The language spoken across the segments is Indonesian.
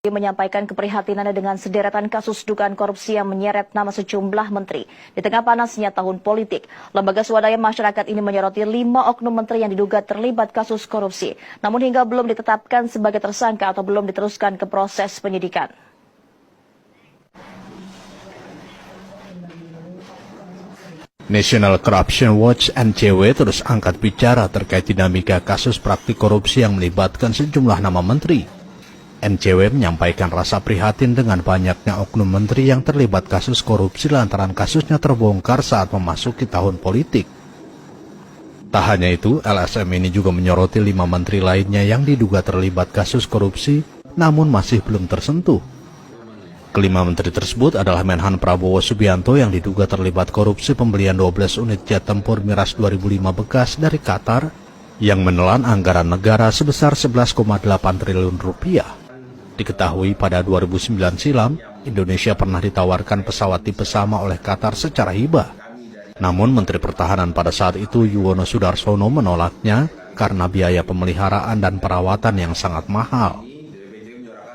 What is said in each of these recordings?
menyampaikan keprihatinannya dengan sederetan kasus dugaan korupsi yang menyeret nama sejumlah menteri. Di tengah panasnya tahun politik, lembaga swadaya masyarakat ini menyoroti 5 oknum menteri yang diduga terlibat kasus korupsi, namun hingga belum ditetapkan sebagai tersangka atau belum diteruskan ke proses penyidikan. National Corruption Watch (NCW) terus angkat bicara terkait dinamika kasus praktik korupsi yang melibatkan sejumlah nama menteri. NCW menyampaikan rasa prihatin dengan banyaknya oknum menteri yang terlibat kasus korupsi lantaran kasusnya terbongkar saat memasuki tahun politik. Tak hanya itu, LSM ini juga menyoroti 5 menteri lainnya yang diduga terlibat kasus korupsi namun masih belum tersentuh. Kelima menteri tersebut adalah Menhan Prabowo Subianto yang diduga terlibat korupsi pembelian 12 unit jet tempur Miras 2005 bekas dari Qatar yang menelan anggaran negara sebesar 11,8 triliun rupiah. Diketahui pada 2009 silam, Indonesia pernah ditawarkan pesawat tipe sama oleh Qatar secara hibah. Namun Menteri Pertahanan pada saat itu Yuwono Sudarsono menolaknya karena biaya pemeliharaan dan perawatan yang sangat mahal.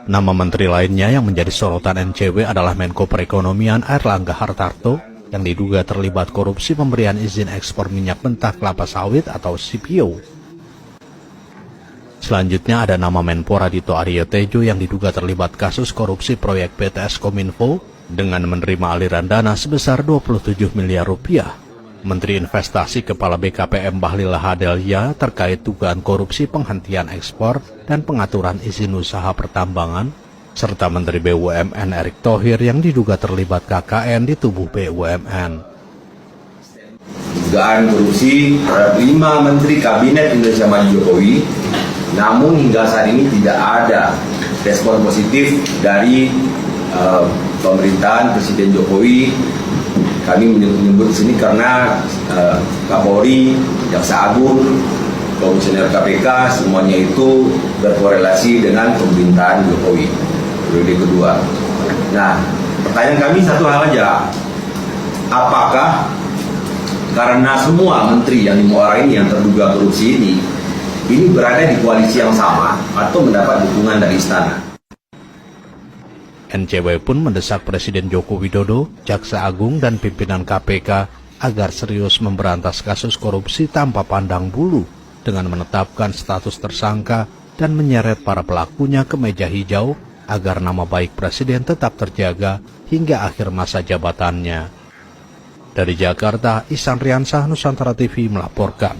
Nama menteri lainnya yang menjadi sorotan NCW adalah Menko Perekonomian Airlangga Hartarto yang diduga terlibat korupsi pemberian izin ekspor minyak mentah kelapa sawit atau CPO. Selanjutnya ada nama Menpora Dito Aryo Tejo yang diduga terlibat kasus korupsi proyek BTS Kominfo dengan menerima aliran dana sebesar 27 miliar rupiah. Menteri Investasi Kepala BKPM Bahlil Lahadalia terkait dugaan korupsi penghentian ekspor dan pengaturan izin usaha pertambangan, serta Menteri BUMN Erick Thohir yang diduga terlibat KKN di tubuh BUMN. Dugaan korupsi terhadap 5 Menteri Kabinet Indonesia Maju Jokowi, namun hingga saat ini tidak ada respon positif dari pemerintahan Presiden Jokowi. Kami menyebut di sini karena Kapolri, Jaksa Agung, Komisioner KPK semuanya itu berkorelasi dengan pemerintahan Jokowi periode kedua. Nah, pertanyaan kami satu hal aja, apakah karena semua menteri yang dimuara ini yang terduga korupsi ini berada di koalisi yang sama atau mendapat dukungan dari istana? NCW pun mendesak Presiden Joko Widodo, Jaksa Agung, dan pimpinan KPK agar serius memberantas kasus korupsi tanpa pandang bulu dengan menetapkan status tersangka dan menyeret para pelakunya ke meja hijau agar nama baik Presiden tetap terjaga hingga akhir masa jabatannya. Dari Jakarta, Ihsan Riansah, Nusantara TV melaporkan.